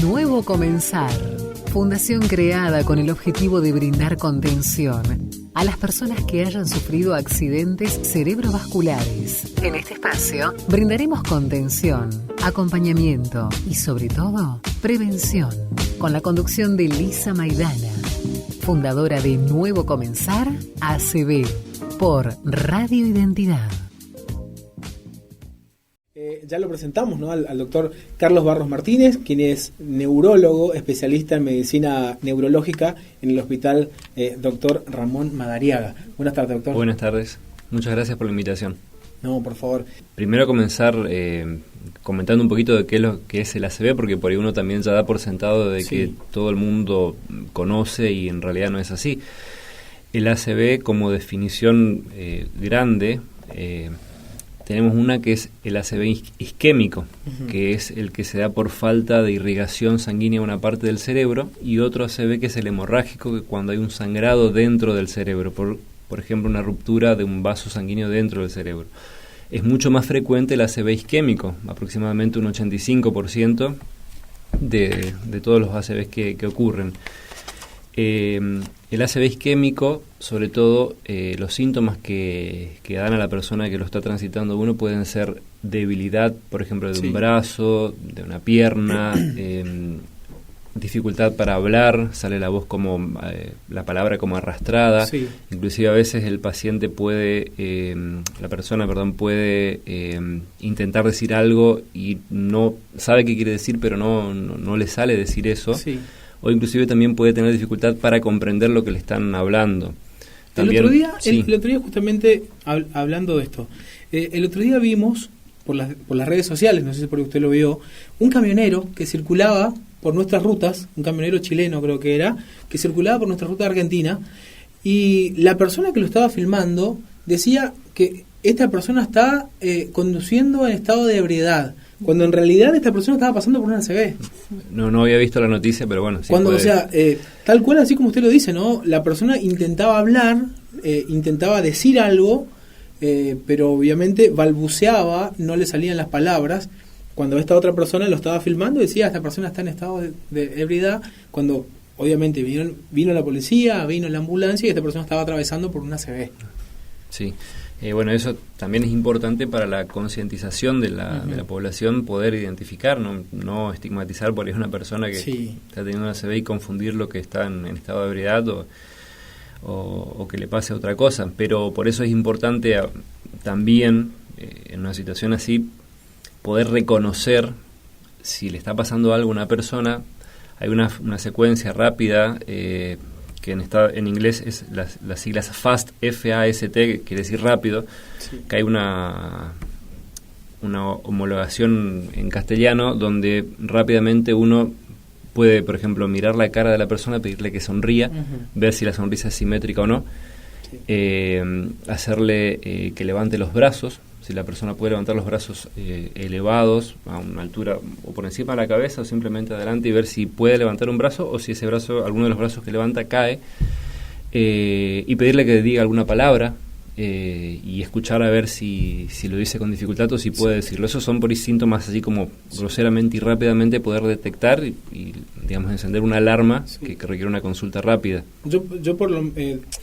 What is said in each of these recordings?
Nuevo Comenzar. Fundación creada con el objetivo de brindar contención a las personas que hayan sufrido accidentes cerebrovasculares. En este espacio brindaremos contención, acompañamiento y, sobre todo, prevención. Con la conducción de Lisa Maidana, fundadora de Nuevo Comenzar ACB, por Radio Identidad. Ya lo presentamos, ¿no? al doctor Carlos Barros Martínez, quien es neurólogo, especialista en medicina neurológica en el hospital Dr. Ramón Madariaga. Buenas tardes, doctor. Buenas tardes. Muchas gracias por la invitación. No, por favor. Primero comenzar comentando un poquito de qué es lo que es el ACV, porque por ahí uno también ya da por sentado de que todo el mundo conoce y en realidad no es así. El ACV, como definición grande, tenemos una que es el ACV isquémico, que es el que se da por falta de irrigación sanguínea a una parte del cerebro, y otro ACV que es el hemorrágico, que cuando hay un sangrado dentro del cerebro, por ejemplo una ruptura de un vaso sanguíneo dentro del cerebro. Es mucho más frecuente el ACV isquémico, aproximadamente un 85% de todos los ACVs que ocurren. El ACV isquémico, sobre todo, los síntomas que dan a la persona que lo está transitando uno pueden ser debilidad, por ejemplo, de un brazo, de una pierna, dificultad para hablar, sale la voz como, la palabra como arrastrada, inclusive a veces el paciente puede, la persona, puede intentar decir algo y no sabe qué quiere decir, pero no le sale decir eso. O inclusive también puede tener dificultad para comprender lo que le están hablando. También, el otro día justamente, hablando de esto, el otro día vimos, por las redes sociales, no sé si por usted lo vio, un camionero que circulaba por nuestras rutas, un camionero chileno creo que era, que circulaba por nuestra ruta de Argentina, y la persona que lo estaba filmando decía que esta persona está conduciendo en estado de ebriedad, cuando en realidad esta persona estaba pasando por una ACV. No había visto la noticia, pero bueno. Sí, cuando, o sea, tal cual, así como usted lo dice, ¿no? La persona intentaba hablar, intentaba decir algo, pero obviamente balbuceaba, no le salían las palabras. Cuando esta otra persona lo estaba filmando, decía, esta persona está en estado de ebriedad, cuando obviamente vino la policía, vino la ambulancia y esta persona estaba atravesando por una ACV. Sí. Bueno, eso también es importante para la concientización de la población, poder identificar, no estigmatizar por ahí una persona que está teniendo una ACV y confundir lo que está en estado de ebriedad o que le pase otra cosa. Pero por eso es importante también, en una situación así, poder reconocer si le está pasando algo a una persona. Hay una secuencia rápida que en inglés es las siglas FAST, F-A-S-T, que quiere decir rápido, que hay una homologación en castellano donde rápidamente uno puede, por ejemplo, mirar la cara de la persona, pedirle que sonría, ver si la sonrisa es simétrica o no, hacerle que levante los brazos, si la persona puede levantar los brazos elevados a una altura o por encima de la cabeza o simplemente adelante y ver si puede levantar un brazo o si ese brazo, alguno de los brazos que levanta cae, y pedirle que diga alguna palabra y escuchar a ver si lo dice con dificultad o si puede decirlo. Esos son por ahí síntomas así como groseramente y rápidamente poder detectar y digamos encender una alarma que requiere una consulta rápida. Yo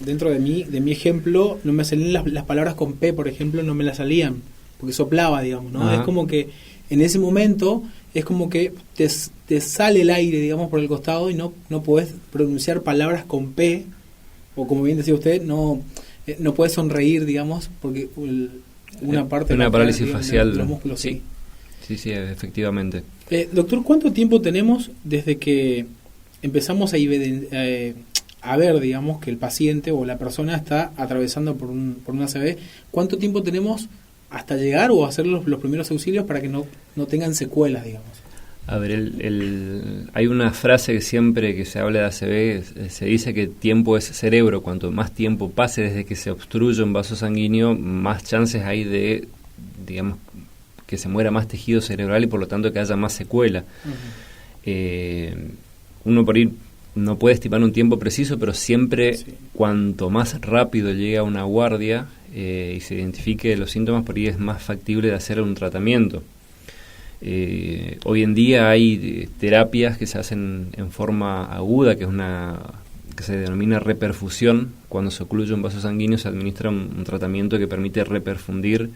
dentro de mi ejemplo no me salían las palabras con P, por ejemplo, no me las salían porque soplaba, digamos, ¿no? Es como que en ese momento es como que te sale el aire, digamos, por el costado y no podés pronunciar palabras con P, o como bien decía usted, no puedes sonreír, digamos, porque una parte una parálisis facial de los músculos, sí, efectivamente. Doctor, ¿cuánto tiempo tenemos desde que empezamos a ver, digamos, que el paciente o la persona está atravesando por una ACV? ¿Cuánto tiempo tenemos hasta llegar o hacer los primeros auxilios para que no tengan secuelas, digamos? A ver, hay una frase que siempre que se habla de ACV se dice que tiempo es cerebro. Cuanto más tiempo pase desde que se obstruye un vaso sanguíneo, más chances hay de, digamos, que se muera más tejido cerebral y por lo tanto que haya más secuela. Uno por ahí no puede estimar un tiempo preciso, pero siempre cuanto más rápido llegue a una guardia y se identifique los síntomas, por ahí es más factible de hacer un tratamiento. Hoy en día hay terapias que se hacen en forma aguda, que se denomina reperfusión. Cuando se ocluye un vaso sanguíneo se administra un tratamiento que permite reperfundir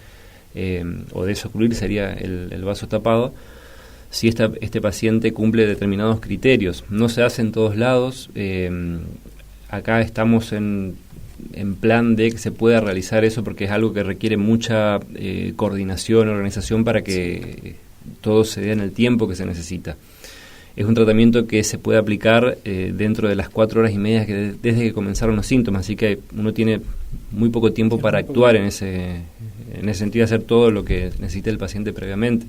o desocluir, sería el vaso tapado, si este paciente cumple determinados criterios. No se hace en todos lados. Acá estamos en plan de que se pueda realizar eso, porque es algo que requiere mucha coordinación, organización para que todo se dé en el tiempo que se necesita. Es un tratamiento que se puede aplicar dentro de las 4 horas y media desde que comenzaron los síntomas, así que uno tiene muy poco tiempo para actuar en ese sentido, hacer todo lo que necesita el paciente previamente.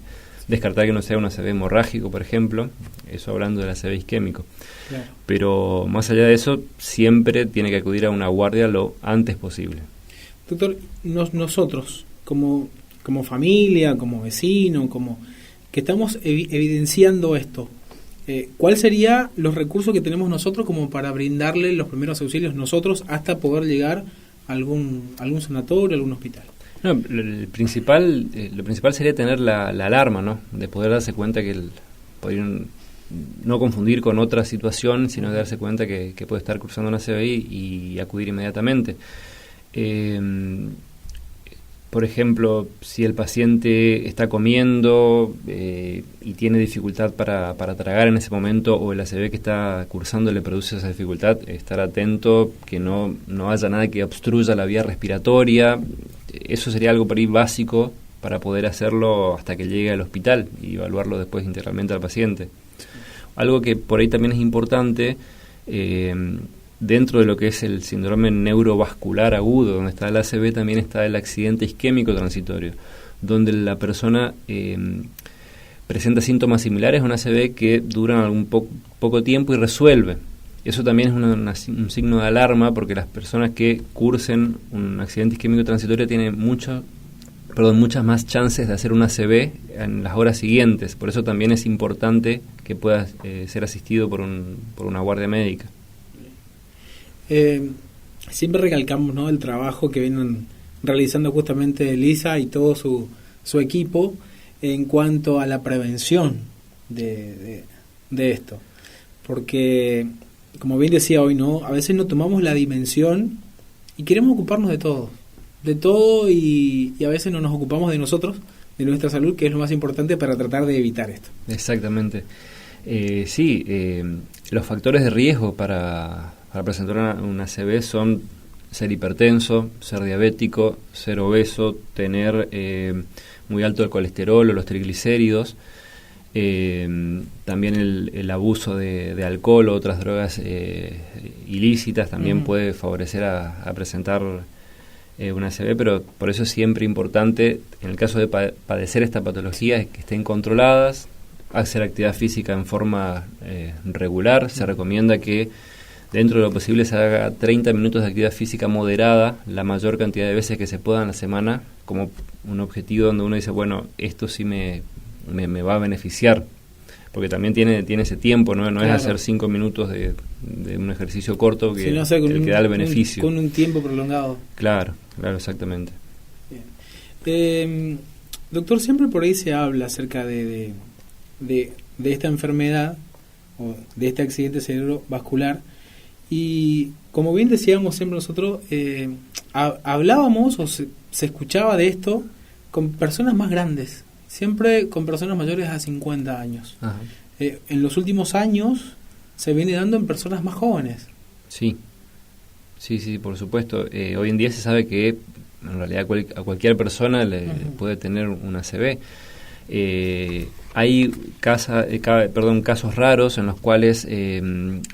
Descartar que no sea un ACV hemorrágico, por ejemplo, eso hablando del ACV isquémico. Claro. Pero más allá de eso, siempre tiene que acudir a una guardia lo antes posible. Doctor, nosotros, como familia, como vecino, como que estamos evidenciando esto, ¿cuáles serían los recursos que tenemos nosotros como para brindarle los primeros auxilios nosotros hasta poder llegar a algún sanatorio, algún hospital? No, lo principal sería tener la alarma, ¿no? De poder darse cuenta que poder no confundir con otra situación, sino de darse cuenta que puede estar cursando una CVI y acudir inmediatamente. Por ejemplo, si el paciente está comiendo y tiene dificultad para tragar en ese momento, o el ACV que está cursando le produce esa dificultad, estar atento que no haya nada que obstruya la vía respiratoria. Eso sería algo por ahí básico para poder hacerlo hasta que llegue al hospital y evaluarlo después integralmente al paciente. Algo que por ahí también es importante, dentro de lo que es el síndrome neurovascular agudo, donde está el ACV, también está el accidente isquémico transitorio, donde la persona presenta síntomas similares a un ACV que duran algún poco tiempo y resuelve. Eso también es un signo de alarma, porque las personas que cursen un accidente isquémico transitorio tienen muchas más chances de hacer un ACV en las horas siguientes. Por eso también es importante que pueda ser asistido por una guardia médica. Siempre recalcamos, ¿no?, el trabajo que vienen realizando justamente Elisa y todo su equipo en cuanto a la prevención de esto, porque como bien decía hoy, ¿no?, a veces no tomamos la dimensión y queremos ocuparnos de todo y a veces no nos ocupamos de nosotros, de nuestra salud, que es lo más importante para tratar de evitar esto. Exactamente. Los factores de riesgo para presentar una ACV son ser hipertenso, ser diabético, ser obeso, tener muy alto el colesterol o los triglicéridos, también el abuso de alcohol o otras drogas ilícitas también puede favorecer a presentar una ACV, pero por eso es siempre importante, en el caso de padecer esta patología, que estén controladas, hacer actividad física en forma regular. Se recomienda que dentro de lo posible se haga 30 minutos de actividad física moderada la mayor cantidad de veces que se pueda en la semana, como un objetivo donde uno dice, bueno, esto sí me va a beneficiar, porque también tiene ese tiempo, no claro. Es hacer 5 minutos de un ejercicio corto que, no sé, que da el beneficio. Con un tiempo prolongado. Claro, exactamente. Bien. Doctor, siempre por ahí se habla acerca de esta enfermedad o de este accidente cerebrovascular, y como bien decíamos siempre nosotros, hablábamos o se escuchaba de esto con personas más grandes, siempre con personas mayores a 50 años. En los últimos años se viene dando en personas más jóvenes. Sí, por supuesto. Hoy en día se sabe que en realidad a cualquier persona le puede tener un ACV. Hay casos raros en los cuales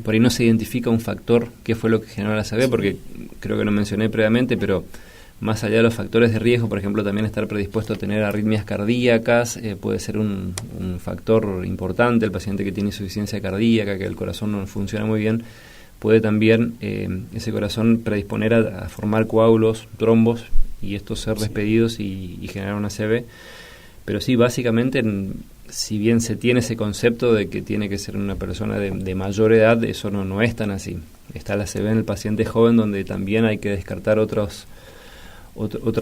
por ahí no se identifica un factor que fue lo que generó el ACV, porque creo que lo mencioné previamente, pero más allá de los factores de riesgo, por ejemplo, también estar predispuesto a tener arritmias cardíacas puede ser un factor importante. El paciente que tiene insuficiencia cardíaca, que el corazón no funciona muy bien, puede también ese corazón predisponer a formar coágulos, trombos, y estos ser despedidos y generar una ACV. Pero sí, básicamente si bien se tiene ese concepto de que tiene que ser una persona de mayor edad, eso no es tan así. Está la ACV en el paciente joven, donde también hay que descartar otra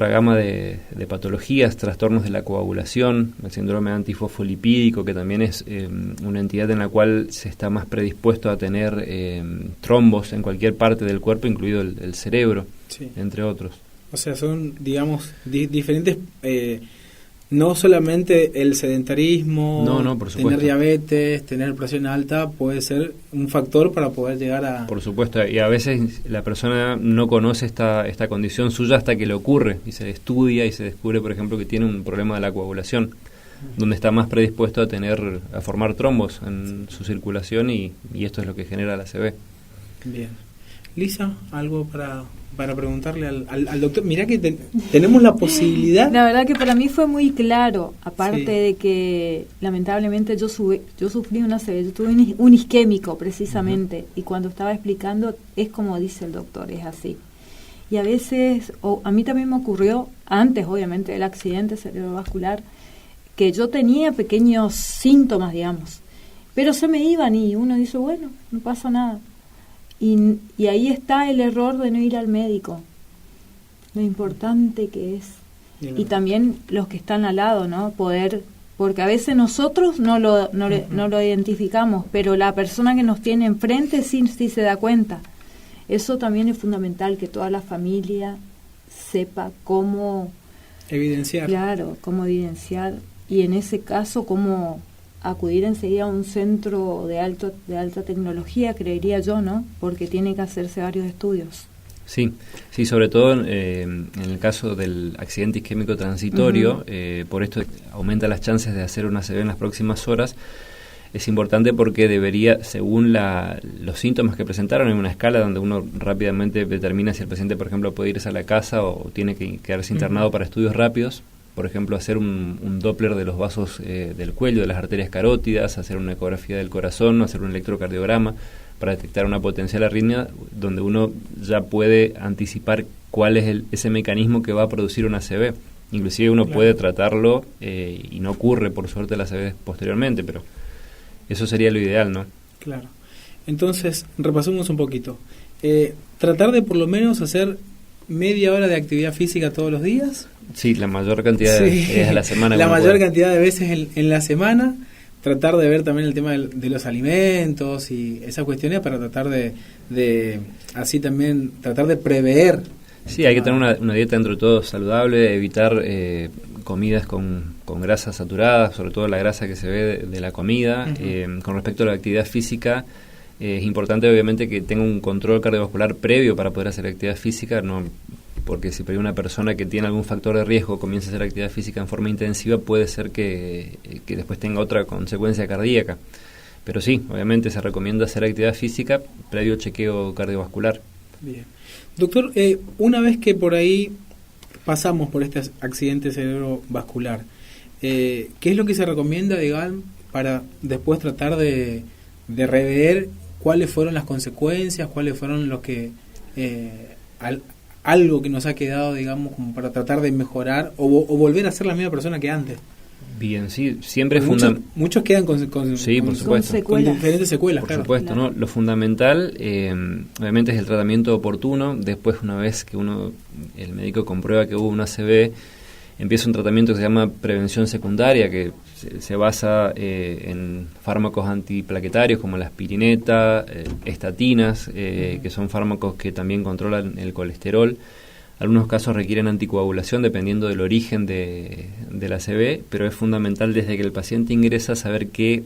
gama de patologías, trastornos de la coagulación, el síndrome antifosfolipídico, que también es una entidad en la cual se está más predispuesto a tener trombos en cualquier parte del cuerpo, incluido el cerebro, sí, entre otros. O sea, son, digamos, diferentes... no solamente el sedentarismo, no, por supuesto, tener diabetes, tener presión alta puede ser un factor para poder llegar a... Por supuesto, y a veces la persona no conoce esta condición suya hasta que le ocurre y se estudia y se descubre, por ejemplo, que tiene un problema de la coagulación, donde está más predispuesto a formar trombos en su circulación y esto es lo que genera la ACV. Bien. Lisa, ¿algo para preguntarle al doctor? Mirá que tenemos la posibilidad... La verdad que para mí fue muy claro, aparte sí, de que lamentablemente yo sufrí una ACV, yo tuve un isquémico precisamente, y cuando estaba explicando es como dice el doctor, es así. Y a veces, a mí también me ocurrió, antes obviamente del accidente cerebrovascular, que yo tenía pequeños síntomas, digamos, pero se me iban y uno dice, bueno, no pasa nada. Y ahí está el error de no ir al médico, lo importante que es. Y también los que están al lado, ¿no? Porque a veces nosotros no lo identificamos, pero la persona que nos tiene enfrente sí se da cuenta. Eso también es fundamental, que toda la familia sepa cómo... evidenciar. Claro, cómo evidenciar. Y en ese caso, cómo... acudir enseguida a un centro de alta tecnología, creería yo, ¿no? Porque tiene que hacerse varios estudios. Sí, sobre todo en el caso del accidente isquémico transitorio, por esto aumenta las chances de hacer una ACV en las próximas horas. Es importante porque debería, según los síntomas que presentaron, en una escala donde uno rápidamente determina si el paciente, por ejemplo, puede irse a la casa o tiene que quedarse internado para estudios rápidos. Por ejemplo, hacer un Doppler de los vasos del cuello, de las arterias carótidas, hacer una ecografía del corazón, hacer un electrocardiograma para detectar una potencial arritmia, donde uno ya puede anticipar cuál es ese mecanismo que va a producir una ACV. Inclusive uno puede tratarlo y no ocurre, por suerte, la ACV posteriormente, pero eso sería lo ideal, ¿no? Claro. Entonces, repasemos un poquito. Tratar de por lo menos hacer media hora de actividad física todos los días. Sí, la mayor cantidad de veces a la semana. La mayor cantidad de veces en la semana. Tratar de ver también el tema de los alimentos y esas cuestiones para tratar de así también, tratar de prever. Sí, hay que tener una dieta dentro de todo saludable, evitar comidas con grasas saturadas, sobre todo la grasa que se ve de la comida. Con respecto a la actividad física, es importante obviamente que tenga un control cardiovascular previo para poder hacer actividad física, no, porque si por ahí una persona que tiene algún factor de riesgo comienza a hacer actividad física en forma intensiva, puede ser que después tenga otra consecuencia cardíaca. Pero sí, obviamente se recomienda hacer actividad física previo chequeo cardiovascular. Bien. Doctor, una vez que por ahí pasamos por este accidente cerebrovascular, ¿qué es lo que se recomienda, digamos, para después tratar de rever cuáles fueron las consecuencias, cuáles fueron los que algo que nos ha quedado, digamos, como para tratar de mejorar o volver a ser la misma persona que antes? Bien, sí, siempre es muchos quedan con sí, por supuesto, con diferentes secuelas. Por claro. supuesto, ¿no? Lo fundamental, obviamente, es el tratamiento oportuno. Después, una vez que el médico comprueba que hubo una ACV, empieza un tratamiento que se llama prevención secundaria, que se basa en fármacos antiplaquetarios como la aspirineta, estatinas, que son fármacos que también controlan el colesterol. Algunos casos requieren anticoagulación dependiendo del origen de la ACV, pero es fundamental desde que el paciente ingresa saber qué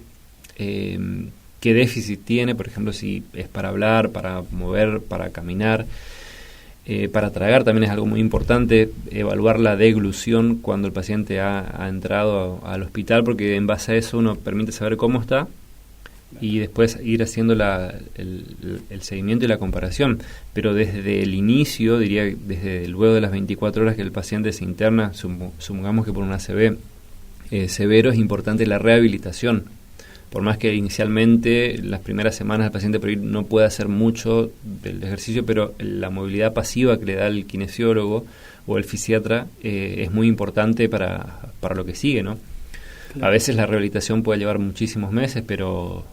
déficit tiene, por ejemplo, si es para hablar, para mover, para caminar. Para tragar también es algo muy importante, evaluar la deglución cuando el paciente ha entrado al hospital, porque en base a eso uno permite saber cómo está y después ir haciendo el seguimiento y la comparación. Pero desde el inicio, diría desde luego de las 24 horas que el paciente se interna, supongamos que por una ACV severo, es importante la rehabilitación. Por más que inicialmente, las primeras semanas, el paciente por ahí no puede hacer mucho del ejercicio, pero la movilidad pasiva que le da el kinesiólogo o el fisiatra es muy importante para lo que sigue, ¿no? A veces la rehabilitación puede llevar muchísimos meses, pero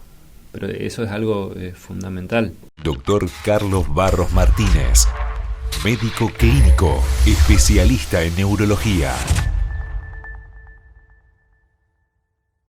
eso es algo fundamental. Doctor Carlos Barros Martínez, médico clínico, especialista en neurología.